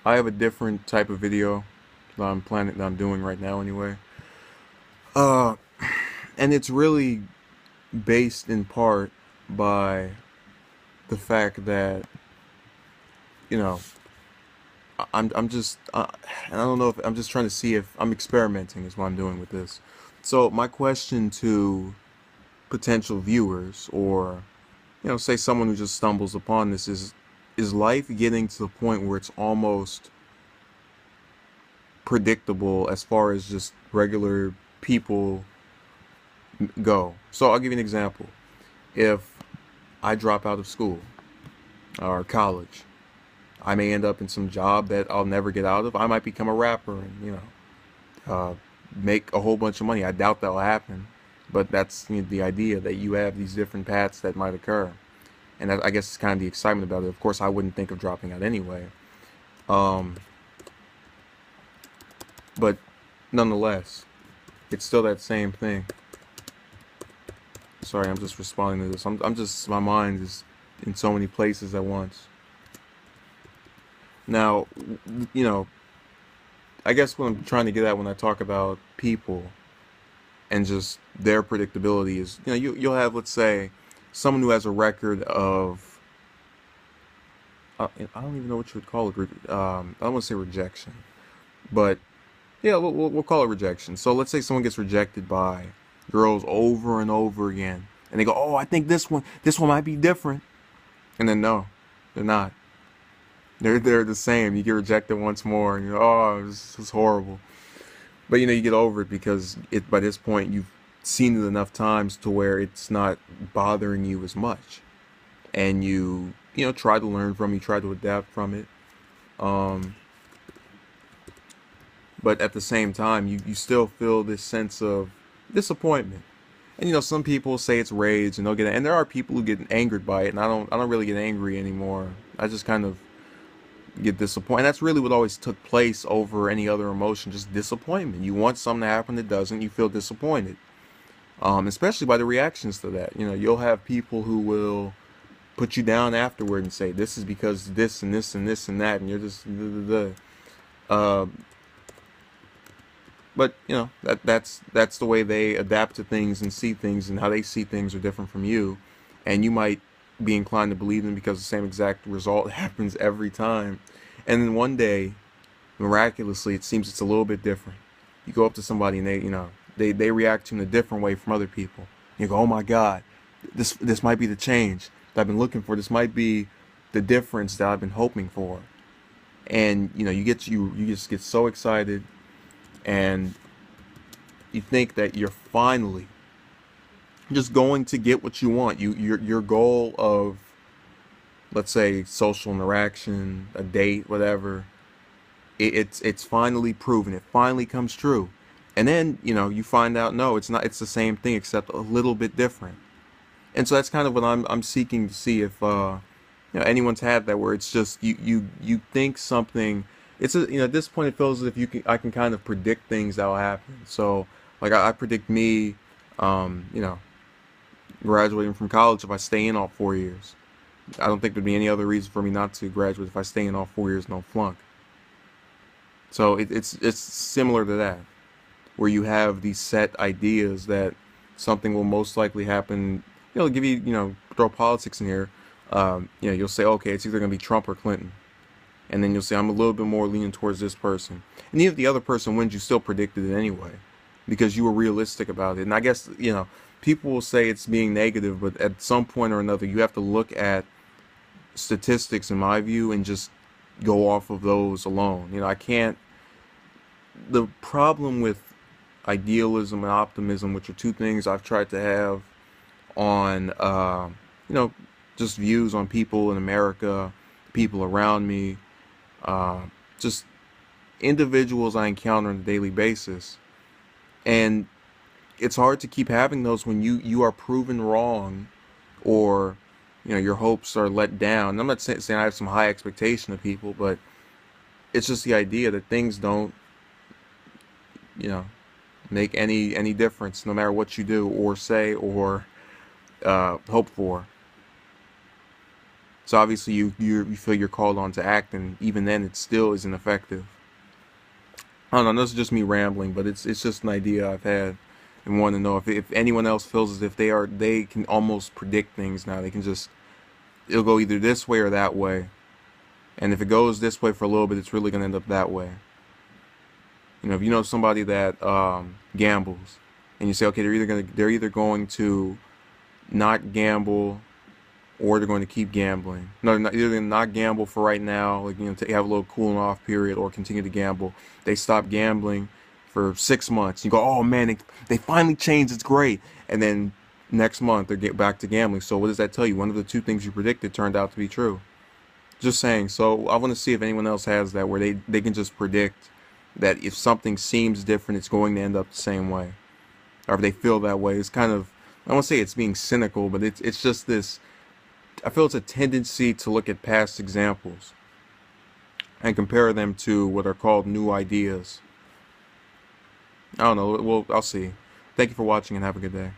I have a different type of video that I'm doing right now anyway. Uh, and it's really based in part by the fact that you know I'm just I don't know if I'm just trying to see if I'm experimenting is what I'm doing with this. So my question to potential viewers or say someone who just stumbles upon this is life getting to the point where it's almost predictable as far as just regular people go. So I'll give you an example. If I drop out of school or college, I may end up in some job that I'll never get out of. I might become a rapper and make a whole bunch of money. I doubt that'll happen, but that's the idea that you have these different paths that might occur, and I guess it's kind of the excitement about it. Of course, I wouldn't think of dropping out anyway, um, but nonetheless, it's still that same thing. Sorry, I'm just responding to this. I'm just my mind is in so many places at once. Now, you know, I guess what I'm trying to get at when I talk about people and just their predictability is, you'll have, let's say, someone who has a record of, I don't even know what you would call it. I don't want to say rejection, but yeah, we'll call it rejection. So let's say someone gets rejected by girls over and over again, and they go, "Oh, I think this one might be different," and then no, they're not. They're the same. You get rejected once more, and you're, oh, this is horrible. But you get over it because by this point you've seen it enough times to where it's not bothering you as much, and you try to learn from it, you try to adapt from it. Um, but at the same time, you still feel this sense of disappointment. And some people say it's rage, and and there are people who get angered by it, and I don't really get angry anymore. I just kind of get disappointed. That's really what always took place over any other emotion, just disappointment. You want something to happen that doesn't, you feel disappointed. Especially by the reactions to that. You'll have people who will put you down afterward and say this is because this and this and this and that, and you're just uh, but that's the way they adapt to things and see things, and how they see things are different from you, and you might be inclined to believe them because the same exact result happens every time, and then one day, miraculously, it seems it's a little bit different. You go up to somebody and they react to you in a different way from other people. You go, oh my God, this might be the change that I've been looking for. This might be the difference that I've been hoping for. And you just get so excited, and you think that you're finally just going to get what you want. Your goal of, let's say, social interaction, a date, whatever, it's finally proven. It finally comes true. And then, you find out, no, it's not. It's the same thing except a little bit different. And so that's kind of what I'm seeking to see if anyone's had that, where it's just you think something. It's at this point it feels as if I can kind of predict things that will happen. So like I predict me, um, you know, graduating from college if I stay in all 4 years. I don't think there'd be any other reason for me not to graduate if I stay in all 4 years and don't flunk. So it's similar to that, where you have these set ideas that something will most likely happen. Give you, throw politics in here. You'll say, okay, it's either going to be Trump or Clinton. And then you'll say, I'm a little bit more leaning towards this person. And even if the other person wins, you still predicted it anyway because you were realistic about it. And I guess, people will say it's being negative, but at some point or another, you have to look at statistics, in my view, and just go off of those alone. I can't. The problem with idealism and optimism, which are two things I've tried to have on, you know, just views on people in America, people around me, uh, just individuals I encounter on a daily basis. And it's hard to keep having those when you are proven wrong, or your hopes are let down. I'm not saying I have some high expectation of people, but it's just the idea that things don't you know make any difference no matter what you do or say or hope for. So obviously you feel you're called on to act, and even then it still isn't effective. I don't know. This is just me rambling, but it's just an idea I've had and want to know if anyone else feels as if they can almost predict things now. They can just it'll go either this way or that way, and if it goes this way for a little bit, it's really gonna end up that way. If you know somebody that gambles, and you say, okay, they're either going to not gamble or they're going to keep gambling. No, they're not, either they're not gamble for right now, like have a little cooling off period, or continue to gamble. They stop gambling for 6 months. You go, oh man, they finally changed. It's great. And then next month they get back to gambling. So what does that tell you? One of the two things you predicted turned out to be true. Just saying. So I want to see if anyone else has that, where they can just predict that if something seems different, it's going to end up the same way, or if they feel that way. It's kind of, I won't say it's being cynical, but it's just this. I feel it's a tendency to look at past examples and compare them to what are called new ideas. I don't know. Well, I'll see. Thank you for watching and have a good day.